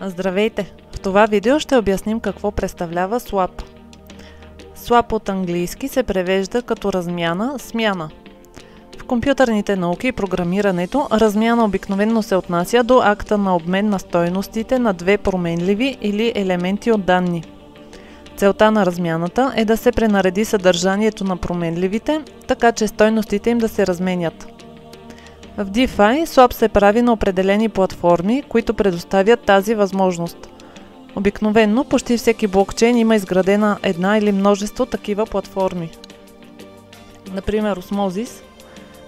Здравейте! В това видео ще обясним какво представлява swap. Swap от английски се превежда като размяна, смяна. В компютърните науки и програмирането размяна обикновено се отнася до акта на обмен на стойностите на две променливи или елементи от данни. Целта на размяната е да се пренареди съдържанието на променливите, така че стойностите им да се разменят. В DeFi swap се прави на определени платформи, които предоставят тази възможност. Обикновено почти всеки блокчейн има изградена една или множество такива платформи. Например Osmosis,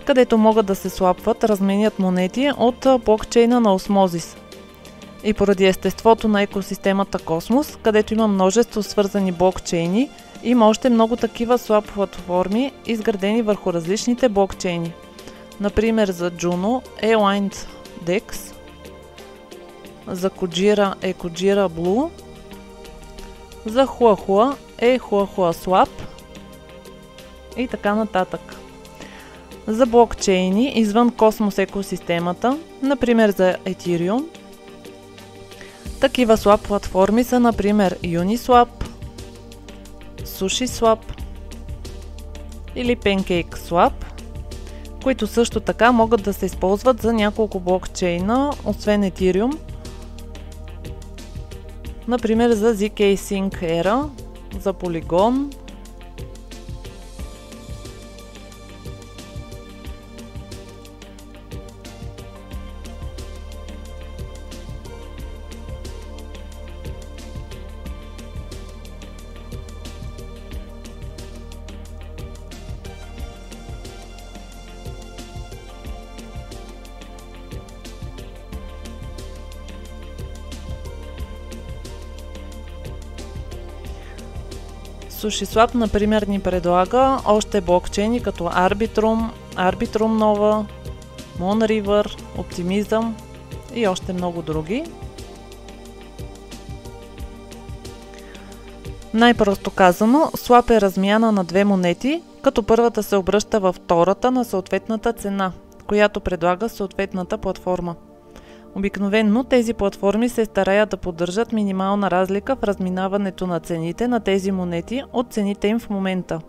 където могат да се слапват, разменят монети от блокчейна на Osmosis. И поради естеството на екосистемата Космос, където има множество свързани блокчейни, има още много такива swap платформи, изградени върху различните блокчейни. Например за Juno е Aligned DEX, за Kujira е Kujira Blue, за Huahua е Huahua Swap и така нататък. За блокчейни извън Космос екосистемата, например за Ethereum, такива swap платформи са например Uniswap, SushiSwap или PancakeSwap, които също така могат да се използват за няколко блокчейна, освен Ethereum, например за ZK Sync Era, за Polygon, SushiSwap, например, ни предлага още блокчейни като Arbitrum, Arbitrum Nova, Moonriver, Optimism и още много други. Най-просто казано, swap е размяна на две монети, като първата се обръща във втората на съответната цена, която предлага съответната платформа. Обикновено тези платформи се стараят да поддържат минимална разлика в разминаването на цените на тези монети от цените им в момента.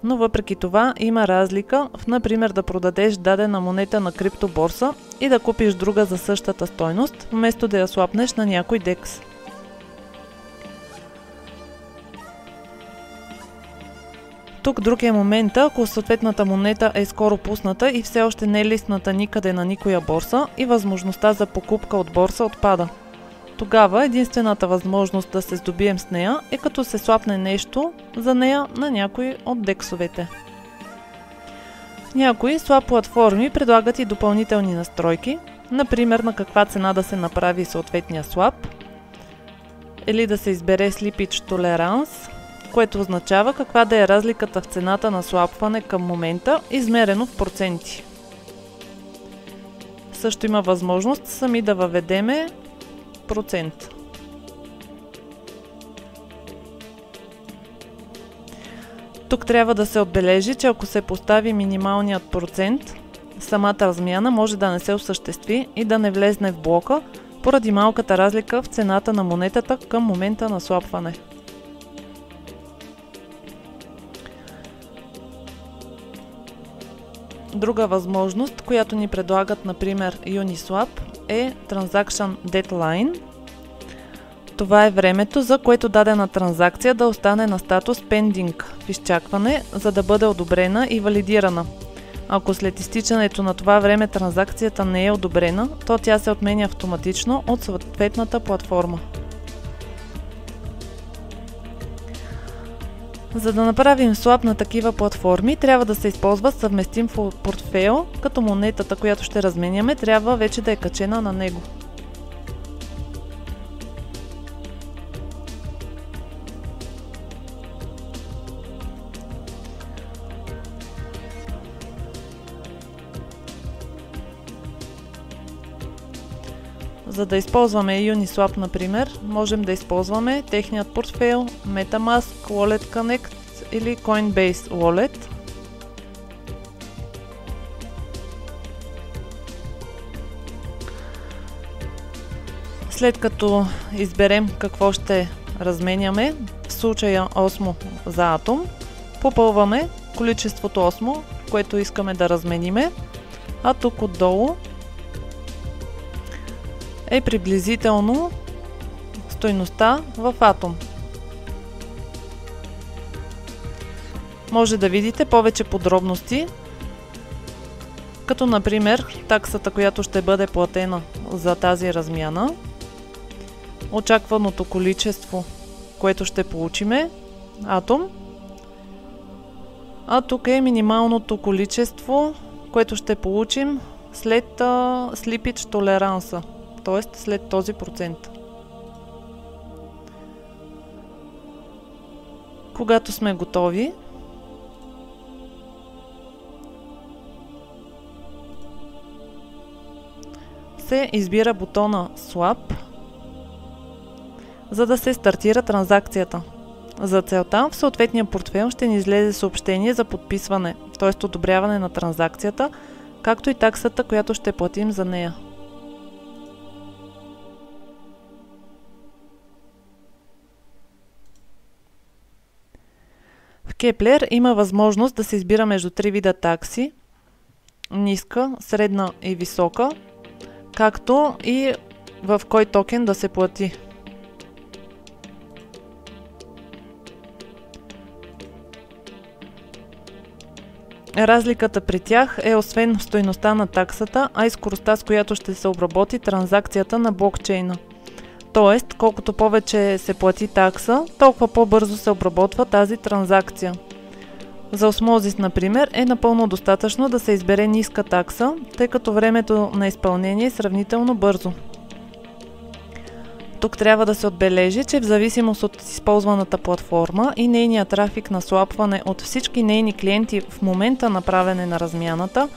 Но въпреки това има разлика в, например, да продадеш дадена монета на криптоборса и да купиш друга за същата стойност, вместо да я слапнеш на някой DEX. Тук друг е момента, ако съответната монета е скоро пусната и все още не е листната никъде на никоя борса и възможността за покупка от борса отпада. Тогава единствената възможност да се здобием с нея е като се слапне нещо за нея на някой от дексовете. Някои swap платформи предлагат и допълнителни настройки, например на каква цена да се направи съответния swap или да се избере slippage tolerance, което означава каква да е разликата в цената на слапване към момента, измерено в проценти. Също има възможност сами да въведеме процент. Тук трябва да се отбележи, че ако се постави минималният процент, самата размяна може да не се осъществи и да не влезне в блока, поради малката разлика в цената на монетата към момента на слапване. Друга възможност, която ни предлагат, например, Uniswap, е Transaction Deadline. Това е времето, за което дадена транзакция да остане на статус Pending в изчакване, за да бъде одобрена и валидирана. Ако след изтичането на това време транзакцията не е одобрена, то тя се отменя автоматично от съответната платформа. За да направим swap на такива платформи, трябва да се използва съвместим портфейл, като монетата, която ще разменяме, трябва вече да е качена на него. За да използваме Uniswap, например, можем да използваме техният портфейл MetaMask, Wallet Connect или Coinbase Wallet. След като изберем какво ще разменяме, в случая осмо за атом, попълваме количеството осмо, което искаме да размениме, а тук отдолу е приблизително стойността в атом. Може да видите повече подробности, като например таксата, която ще бъде платена за тази размяна, очакваното количество, което ще получиме, атом, а тук е минималното количество, което ще получим след слипич толеранса, т.е. след този процент. Когато сме готови, се избира бутона Swap, за да се стартира транзакцията. За целта в съответния портфейл ще ни излезе съобщение за подписване, т.е. одобряване на транзакцията, както и таксата, която ще платим за нея. В Kepler има възможност да се избира между три вида такси – ниска, средна и висока, както и в кой токен да се плати. Разликата при тях е освен стойността на таксата, а и скоростта, с която ще се обработи транзакцията на блокчейна. Тоест, колкото повече се плати такса, толкова по-бързо се обработва тази транзакция. За осмозис, например, е напълно достатъчно да се избере ниска такса, тъй като времето на изпълнение е сравнително бързо. Тук трябва да се отбележи, че в зависимост от използваната платформа и нейния трафик на слапване от всички нейни клиенти в момента на правене на размяната,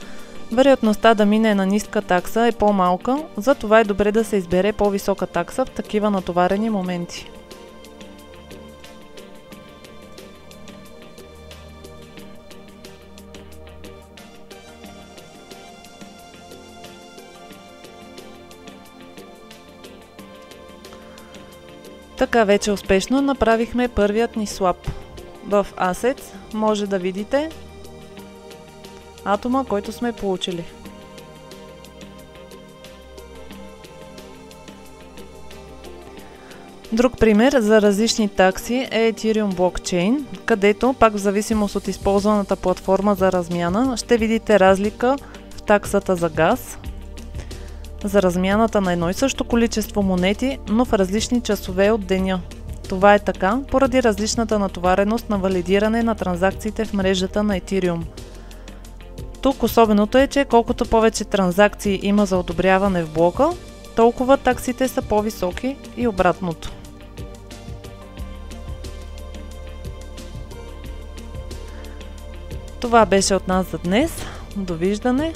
вероятността да мине на ниска такса е по-малка, затова е добре да се избере по-висока такса в такива натоварени моменти. Така вече успешно направихме първият ни swap. В Assets може да видите атома, който сме получили. Друг пример за различни такси е Ethereum Blockchain, където пак в зависимост от използваната платформа за размяна ще видите разлика в таксата за газ, за размяната на едно и също количество монети, но в различни часове от деня. Това е така поради различната натовареност на валидиране на транзакциите в мрежата на Ethereum. Тук особеното е, че колкото повече транзакции има за одобряване в блока, толкова таксите са по-високи и обратното. Това беше от нас за днес. Довиждане!